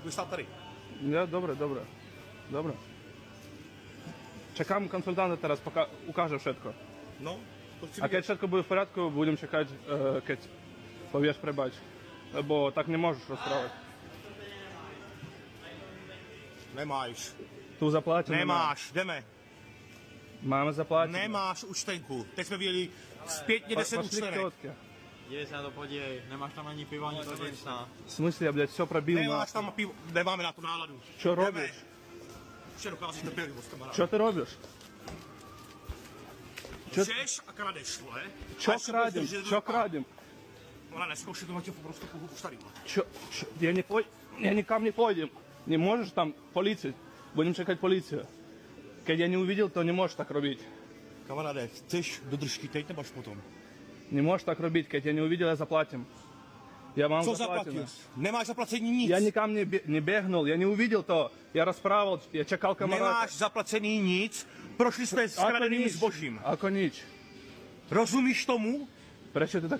Budu stát tady. Ja, dobre. Čakám konsultanta teraz, pokiaľ ukáže všetko. No, to chci A keď všetko bude v poriadku, budem čakať, keď povieš prebač. Lebo tak nemôžeš rozprávať. Nemáš. Tu zaplatím. Nemáš, jdeme. Máme zaplatiť. Nemáš účtenku. Teď jsme viděli zpětně 10 účtenek. Dívej se na to, podívej, nemáš tam ani pivo, ani to džinsa. V smysli, ja, blядь, все prebил. Nemáš tam pivo, nemáme na to náladu. Čo Jdeme. robíš? Vše docházíš do pělivost, kamarád. Čo ty robíš? Chceš a kradeš, vole. Čo kradem? Čo kradem? Ona neskouši to tě prostě už tady. Čo? Ja никam не пойдем. Не можешь там полицию. Будем чекать полицию. Keď ja neuvidel, to nemôžeš tak robiť. Kamaráde, chceš do držky teď nebo až potom? Nemôžeš tak robiť, keď ja neuvidel, ja zaplatím. Ja mám Co zaplatené. zaplatil? Nemáš zaplacení nic. Ja nikam neběhnul, ja neuvidel to. Ja rozprával, ja čekal kamaráta. Nemáš zaplacený nic. Prošli jsme s kradeným zbožím. Ako nič. Rozumíš tomu? Prečo ty tak